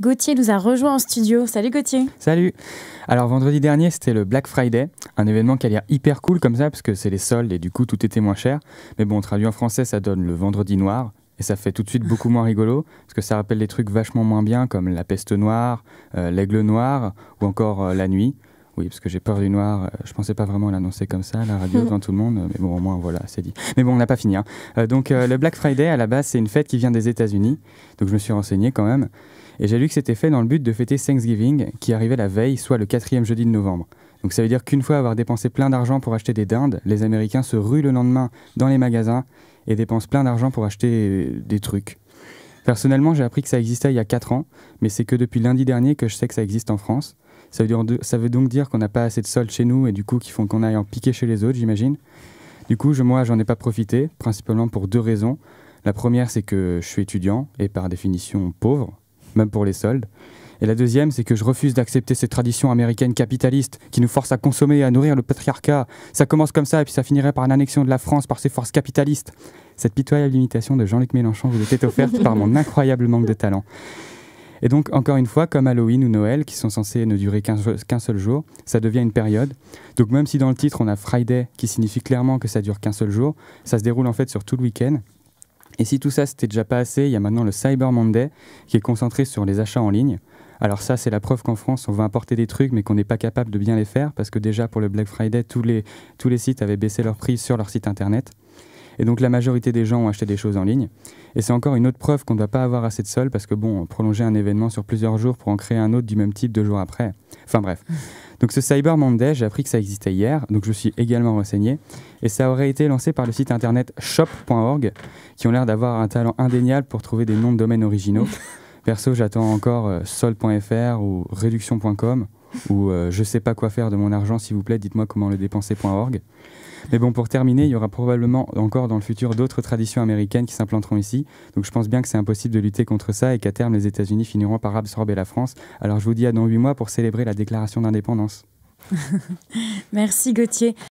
Gauthier nous a rejoint en studio. Salut Gauthier. Salut. Alors vendredi dernier c'était le Black Friday, un événement qui a l'air hyper cool comme ça parce que c'est les soldes et du coup tout était moins cher. Mais bon, traduit en français ça donne le vendredi noir et ça fait tout de suite beaucoup moins rigolo parce que ça rappelle des trucs vachement moins bien comme la peste noire, l'aigle noir ou encore la nuit. Oui, parce que j'ai peur du noir, je pensais pas vraiment l'annoncer comme ça à la radio devant tout le monde, mais bon au moins voilà, c'est dit. Mais bon, on n'a pas fini. Donc le Black Friday à la base c'est une fête qui vient des États-Unis, donc je me suis renseigné quand même. Et j'ai lu que c'était fait dans le but de fêter Thanksgiving, qui arrivait la veille, soit le 4e jeudi de novembre. Donc ça veut dire qu'une fois avoir dépensé plein d'argent pour acheter des dindes, les Américains se ruent le lendemain dans les magasins et dépensent plein d'argent pour acheter des trucs. Personnellement, j'ai appris que ça existait il y a 4 ans, mais c'est que depuis lundi dernier que je sais que ça existe en France. Ça veut donc dire qu'on n'a pas assez de soldes chez nous et du coup qu'il faut qu'on aille en piquer chez les autres, j'imagine. Du coup, moi, j'en ai pas profité, principalement pour 2 raisons. La première, c'est que je suis étudiant et par définition pauvre, même pour les soldes. Et la deuxième, c'est que je refuse d'accepter ces traditions américaines capitalistes qui nous forcent à consommer et à nourrir le patriarcat. Ça commence comme ça et puis ça finirait par une annexion de la France par ces forces capitalistes. Cette pitoyable imitation de Jean-Luc Mélenchon vous était offerte par mon incroyable manque de talent. Et donc, encore une fois, comme Halloween ou Noël, qui sont censés ne durer qu'un seul jour, ça devient une période. Donc même si dans le titre, on a Friday, qui signifie clairement que ça dure qu'un seul jour, ça se déroule en fait sur tout le week-end. Et si tout ça, c'était déjà pas assez, il y a maintenant le Cyber Monday, qui est concentré sur les achats en ligne. Alors ça, c'est la preuve qu'en France, on va importer des trucs, mais qu'on n'est pas capable de bien les faire, parce que déjà, pour le Black Friday, tous les sites avaient baissé leur prix sur leur site internet. Et donc, la majorité des gens ont acheté des choses en ligne. Et c'est encore une autre preuve qu'on ne doit pas avoir assez de soldes, parce que bon, prolonger un événement sur plusieurs jours pour en créer un autre du même type 2 jours après. Enfin bref. Donc ce Cyber Monday, j'ai appris que ça existait hier, donc je me suis également renseigné. Et ça aurait été lancé par le site internet shop.org, qui ont l'air d'avoir un talent indéniable pour trouver des noms de domaines originaux. Perso, j'attends encore solde.fr ou réduction.com ou je sais pas quoi faire de mon argent, s'il vous plaît, dites-moi comment le dépenser.org. Mais bon, pour terminer, il y aura probablement encore dans le futur d'autres traditions américaines qui s'implanteront ici. Donc je pense bien que c'est impossible de lutter contre ça et qu'à terme, les États-Unis finiront par absorber la France. Alors je vous dis à dans 8 mois pour célébrer la déclaration d'indépendance. Merci Gauthier.